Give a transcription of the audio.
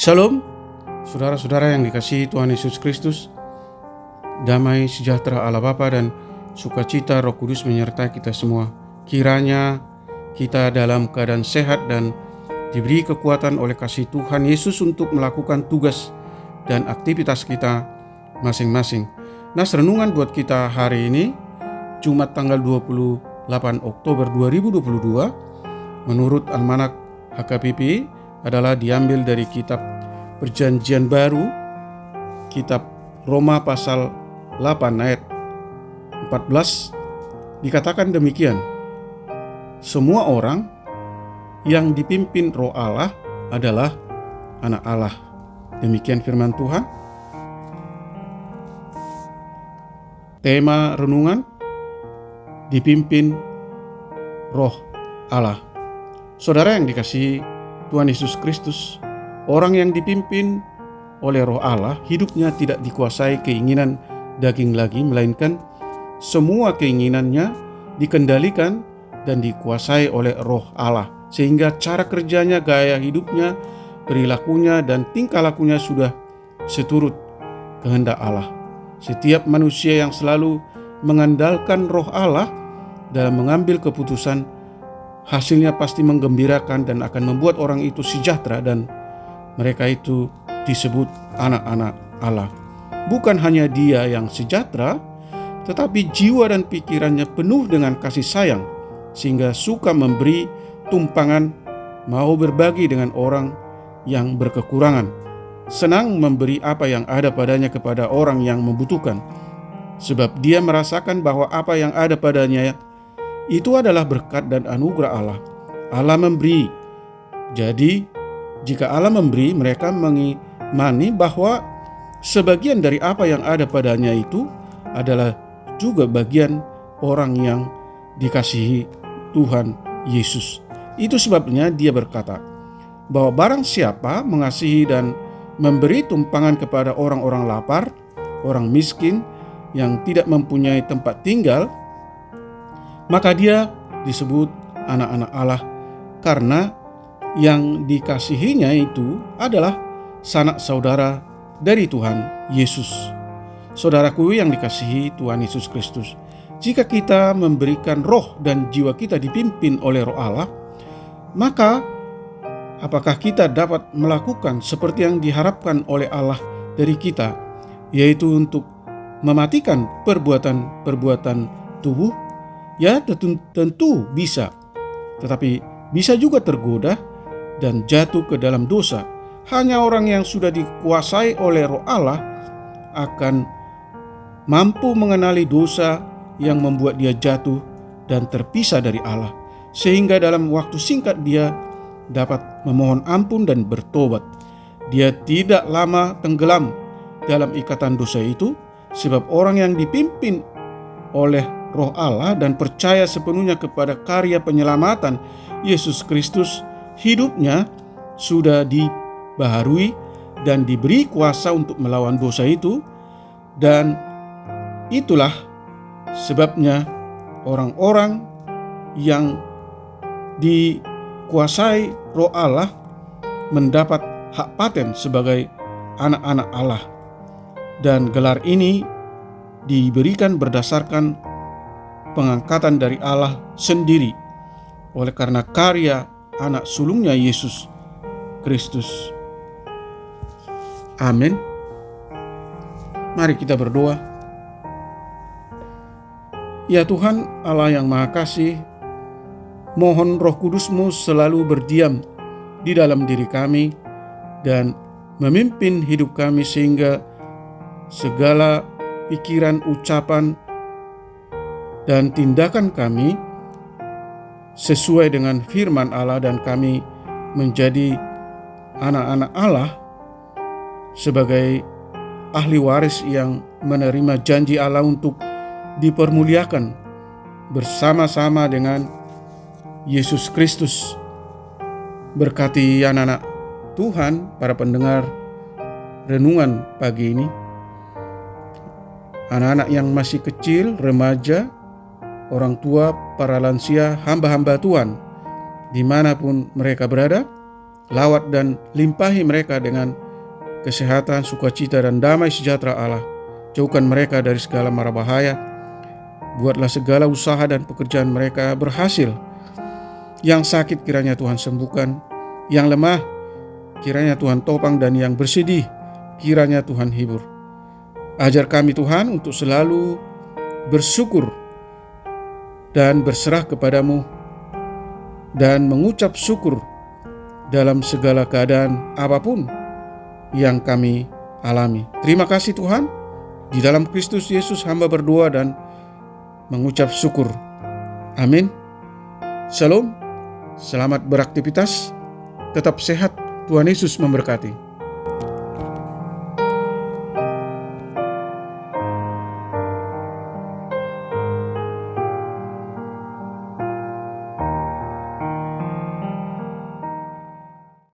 Shalom, saudara-saudara yang dikasihi Tuhan Yesus Kristus. Damai sejahtera Allah Bapa dan sukacita Roh Kudus menyertai kita semua. Kiranya kita dalam keadaan sehat dan diberi kekuatan oleh kasih Tuhan Yesus untuk melakukan tugas dan aktivitas kita masing-masing. Nah, renungan buat kita hari ini, Jumat tanggal 28 Oktober 2022, menurut Almanak HKBP adalah diambil dari kitab Perjanjian Baru, kitab Roma pasal 8 ayat 14, dikatakan demikian: semua orang yang dipimpin Roh Allah adalah anak Allah. Demikian firman Tuhan. Tema renungan, dipimpin Roh Allah. Saudara yang dikasihi Tuhan Yesus Kristus, orang yang dipimpin oleh Roh Allah, hidupnya tidak dikuasai keinginan daging lagi, melainkan semua keinginannya dikendalikan dan dikuasai oleh Roh Allah, sehingga cara kerjanya, gaya hidupnya, perilakunya, dan tingkah lakunya sudah seturut kehendak Allah. Setiap manusia yang selalu mengandalkan Roh Allah dalam mengambil keputusan, hasilnya pasti menggembirakan dan akan membuat orang itu sejahtera, dan mereka itu disebut anak-anak Allah. Bukan hanya dia yang sejahtera, tetapi jiwa dan pikirannya penuh dengan kasih sayang, sehingga suka memberi tumpangan, mau berbagi dengan orang yang berkekurangan, senang memberi apa yang ada padanya kepada orang yang membutuhkan, sebab dia merasakan bahwa apa yang ada padanya itu adalah berkat dan anugerah Allah. Allah memberi. Jadi, jika Allah memberi, mereka mengimani bahwa sebagian dari apa yang ada padanya itu adalah juga bagian orang yang dikasihi Tuhan Yesus. Itu sebabnya dia berkata bahwa barang siapa mengasihi dan memberi tumpangan kepada orang-orang lapar, orang miskin yang tidak mempunyai tempat tinggal, maka dia disebut anak-anak Allah, karena yang dikasihinya itu adalah sanak saudara dari Tuhan Yesus. Saudaraku yang dikasihi Tuhan Yesus Kristus, jika kita memberikan roh dan jiwa kita dipimpin oleh Roh Allah, maka apakah kita dapat melakukan seperti yang diharapkan oleh Allah dari kita, yaitu untuk mematikan perbuatan-perbuatan tubuh? Ya, tentu bisa, tetapi bisa juga tergoda dan jatuh ke dalam dosa. Hanya orang yang sudah dikuasai oleh Roh Allah akan mampu mengenali dosa yang membuat dia jatuh dan terpisah dari Allah, sehingga dalam waktu singkat dia dapat memohon ampun dan bertobat. Dia tidak lama tenggelam dalam ikatan dosa itu, sebab orang yang dipimpin oleh Roh Allah dan percaya sepenuhnya kepada karya penyelamatan Yesus Kristus, hidupnya sudah dibaharui dan diberi kuasa untuk melawan dosa itu. Dan itulah sebabnya orang-orang yang dikuasai Roh Allah mendapat hak paten sebagai anak-anak Allah. Dan gelar ini diberikan berdasarkan pengangkatan dari Allah sendiri oleh karena karya anak sulungnya Yesus Kristus. Amin. Mari kita berdoa. Ya Tuhan Allah yang Maha Kasih, mohon Roh Kudus-Mu selalu berdiam di dalam diri kami dan memimpin hidup kami, sehingga segala pikiran, ucapan, dan tindakan kami sesuai dengan firman Allah, dan kami menjadi anak-anak Allah sebagai ahli waris yang menerima janji Allah untuk dipermuliakan bersama-sama dengan Yesus Kristus. Berkati anak-anak Tuhan, para pendengar renungan pagi ini, anak-anak yang masih kecil, remaja, orang tua, para lansia, hamba-hamba Tuhan, dimanapun mereka berada, lawat dan limpahi mereka dengan kesehatan, sukacita, dan damai sejahtera Allah. Jauhkan mereka dari segala mara bahaya. Buatlah segala usaha dan pekerjaan mereka berhasil. Yang sakit kiranya Tuhan sembuhkan, yang lemah kiranya Tuhan topang, dan yang bersedih kiranya Tuhan hibur. Ajar kami Tuhan untuk selalu bersyukur dan berserah kepadamu dan mengucap syukur dalam segala keadaan apapun yang kami alami. Terima kasih Tuhan. Di dalam Kristus Yesus hamba berdoa dan mengucap syukur. Amin. Shalom. Selamat beraktivitas. Tetap sehat. Tuhan Yesus memberkati.